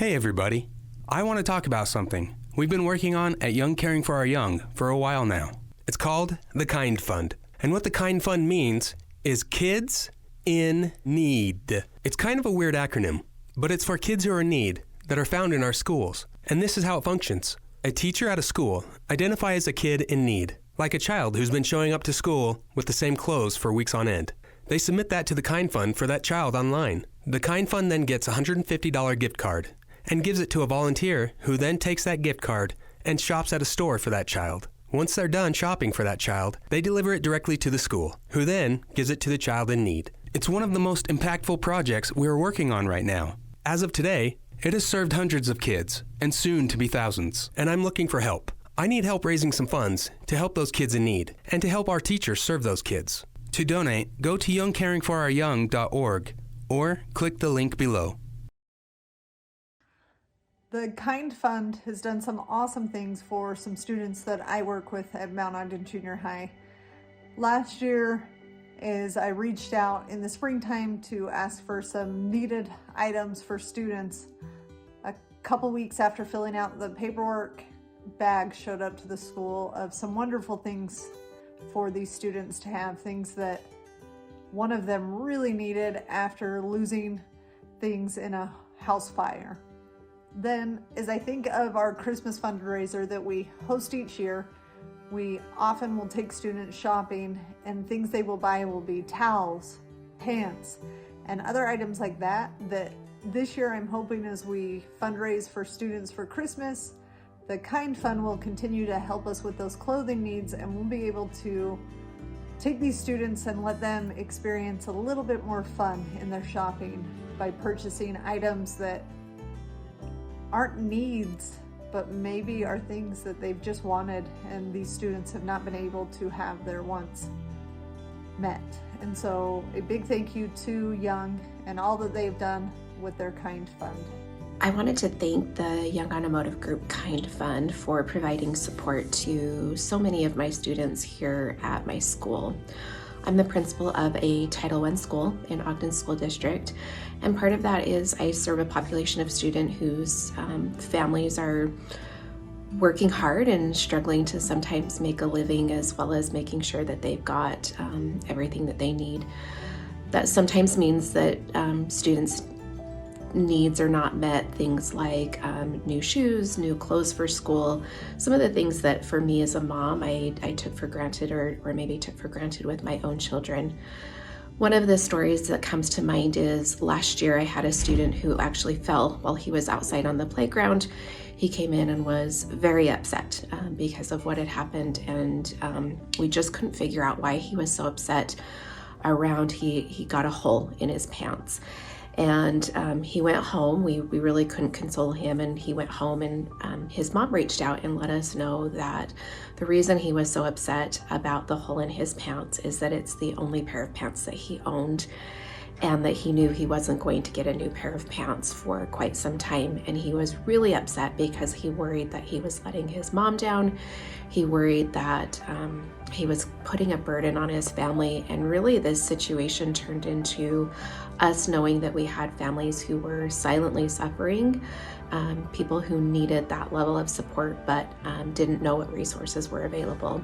Hey everybody, I want to talk about something we've been working on at Young Caring for Our Young for a while now. It's called the Kind Fund. And what the Kind Fund means is Kids in Need. It's kind of a weird acronym, but it's for kids who are in need that are found in our schools. And this is how it functions. A teacher at a school identifies a kid in need, like a child who's been showing up to school with the same clothes for weeks on end. They submit that to the Kind Fund for that child online. The Kind Fund then gets a $150 gift card and gives it to a volunteer who then takes that gift card and shops at a store for that child. Once they're done shopping for that child, they deliver it directly to the school, who then gives it to the child in need. It's one of the most impactful projects we're working on right now. As of today, it has served hundreds of kids, and soon to be thousands, and I'm looking for help. I need help raising some funds to help those kids in need, and to help our teachers serve those kids. To donate, go to youngcaringforouryoung.org or click the link below. The Kind Fund has done some awesome things for some students that I work with at Mount Ogden Junior High. Last year, as I reached out in the springtime to ask for some needed items for students, a couple weeks after filling out the paperwork, bags showed up to the school of some wonderful things for these students to have, things that one of them really needed after losing things in a house fire. Then, as I think of our Christmas fundraiser that we host each year, we often will take students shopping, and things they will buy will be towels, pants, and other items like that this year I'm hoping as we fundraise for students for Christmas, the Kind Fund will continue to help us with those clothing needs, and we'll be able to take these students and let them experience a little bit more fun in their shopping by purchasing items that aren't needs, but maybe are things that they've just wanted, and these students have not been able to have their wants met. And so a big thank you to Young and all that they've done with their Kind Fund. I wanted to thank the Young Automotive Group Kind Fund for providing support to so many of my students here at my school. I'm the principal of a Title I school in Ogden School District, and part of that is I serve a population of students whose families are working hard and struggling to sometimes make a living, as well as making sure that they've got everything that they need. That sometimes means that students' needs are not met, things like new shoes, new clothes for school, some of the things that for me as a mom I took for granted or maybe took for granted with my own children. One of the stories that comes to mind is last year I had a student who actually fell while he was outside on the playground. He came in and was very upset because of what had happened, and we just couldn't figure out why he was so upset. He got a hole in his pants. And he went home. We really couldn't console him, and he went home, and his mom reached out and let us know that the reason he was so upset about the hole in his pants is that it's the only pair of pants that he owned, and that he knew he wasn't going to get a new pair of pants for quite some time. And he was really upset because he worried that he was letting his mom down. He worried that he was putting a burden on his family, and really this situation turned into us knowing that we had families who were silently suffering, people who needed that level of support but didn't know what resources were available.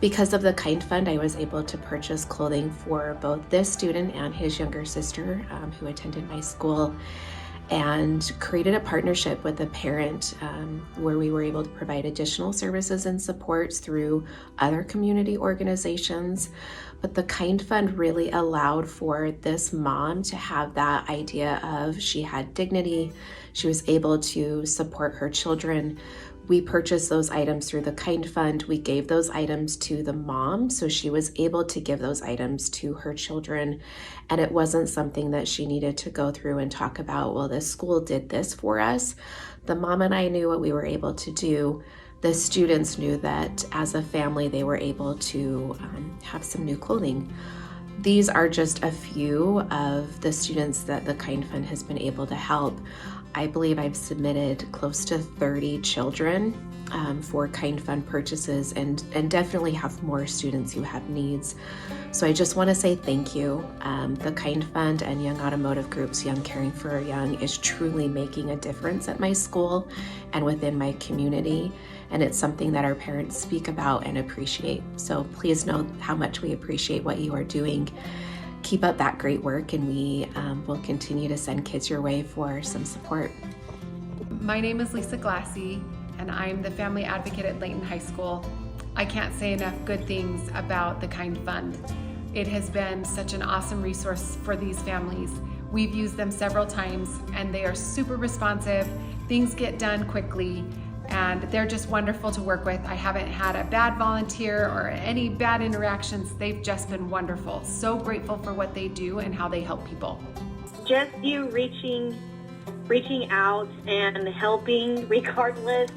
Because of the Kind Fund, I was able to purchase clothing for both this student and his younger sister who attended my school, and created a partnership with a parent where we were able to provide additional services and supports through other community organizations. But the Kind Fund really allowed for this mom to have that idea of she had dignity, she was able to support her children. We purchased those items through the Kind Fund. We gave those items to the mom, so she was able to give those items to her children. And it wasn't something that she needed to go through and talk about, well, this school did this for us. The mom and I knew what we were able to do. The students knew that as a family, they were able to have some new clothing. These are just a few of the students that the Kind Fund has been able to help. I believe I've submitted close to 30 children for Kind Fund purchases, and definitely have more students who have needs. So I just want to say thank you. The Kind Fund and Young Automotive Group's Young Caring for Our Young is truly making a difference at my school and within my community. And it's something that our parents speak about and appreciate. So please know how much we appreciate what you are doing. Keep up that great work, and we will continue to send kids your way for some support. My name is Lisa Glassy, and I'm the family advocate at Layton High School. I can't say enough good things about the Kind Fund. It has been such an awesome resource for these families. We've used them several times, and they are super responsive. Things get done quickly, and they're just wonderful to work with. I haven't had a bad volunteer or any bad interactions. They've just been wonderful. So grateful for what they do and how they help people. Just you reaching out and helping regardless.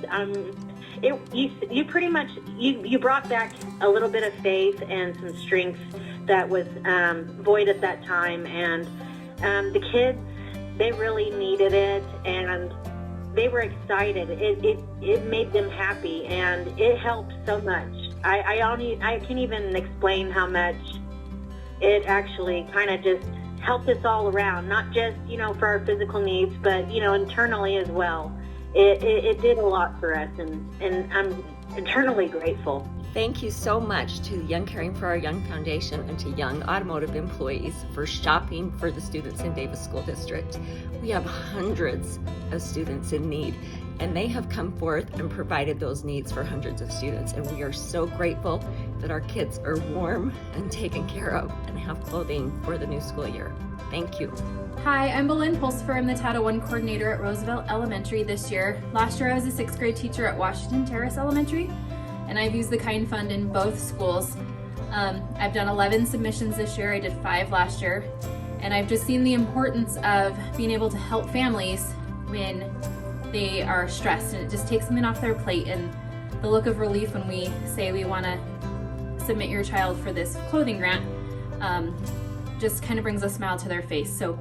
You pretty much you brought back a little bit of faith and some strength that was void at that time, and the kids, they really needed it, and they were excited. It made them happy, and it helped so much. I can't even explain how much it actually kind of just helped us all around, not just, for our physical needs, but, internally as well. It did a lot for us, and I'm eternally grateful. Thank you so much to Young Caring for Our Young Foundation and to Young Automotive employees for shopping for the students in Davis School District. We have hundreds of students in need, and they have come forth and provided those needs for hundreds of students, and we are so grateful that our kids are warm and taken care of and have clothing for the new school year. Thank you. Hi, I'm Belen Pulsifer. I'm the Title I coordinator at Roosevelt Elementary this year. Last year I was a 6th grade teacher at Washington Terrace Elementary, and I've used the Kind Fund in both schools. I've done 11 submissions this year. I did 5 last year, and I've just seen the importance of being able to help families when they are stressed, and it just takes something off their plate, and the look of relief when we say we want to submit your child for this clothing grant just kind of brings a smile to their face. So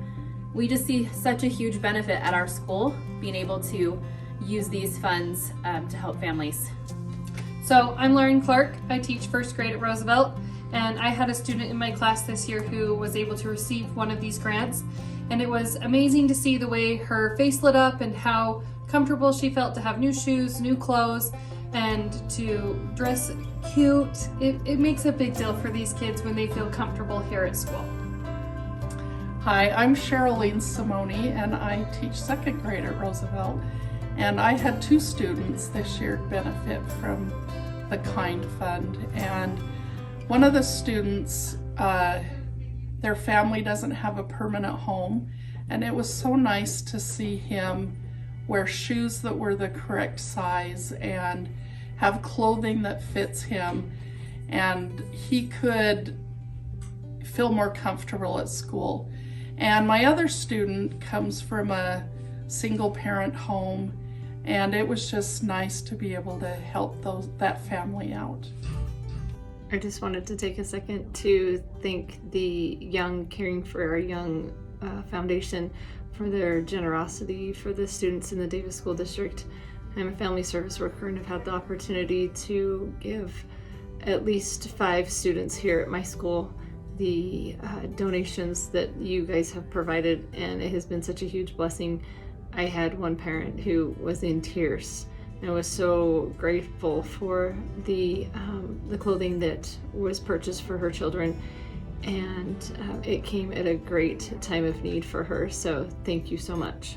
we just see such a huge benefit at our school being able to use these funds to help families. So I'm Lauren Clark. I teach 1st grade at Roosevelt, and I had a student in my class this year who was able to receive one of these grants, and it was amazing to see the way her face lit up and how comfortable she felt to have new shoes, new clothes, and to dress cute. It makes a big deal for these kids when they feel comfortable here at school. Hi, I'm Cheryline Simone, and I teach 2nd grade at Roosevelt, and I had 2 students this year benefit from the Kind Fund, and one of the students, their family doesn't have a permanent home, and it was so nice to see him wear shoes that were the correct size and have clothing that fits him, and he could feel more comfortable at school. And my other student comes from a single parent home, and it was just nice to be able to help that family out. I just wanted to take a second to thank the Young Caring for Our Young Foundation for their generosity for the students in the Davis School District. I'm a family service worker and have had the opportunity to give at least 5 students here at my school the donations that you guys have provided, and it has been such a huge blessing. I had one parent who was in tears and was so grateful for the clothing that was purchased for her children, and it came at a great time of need for her. So thank you so much.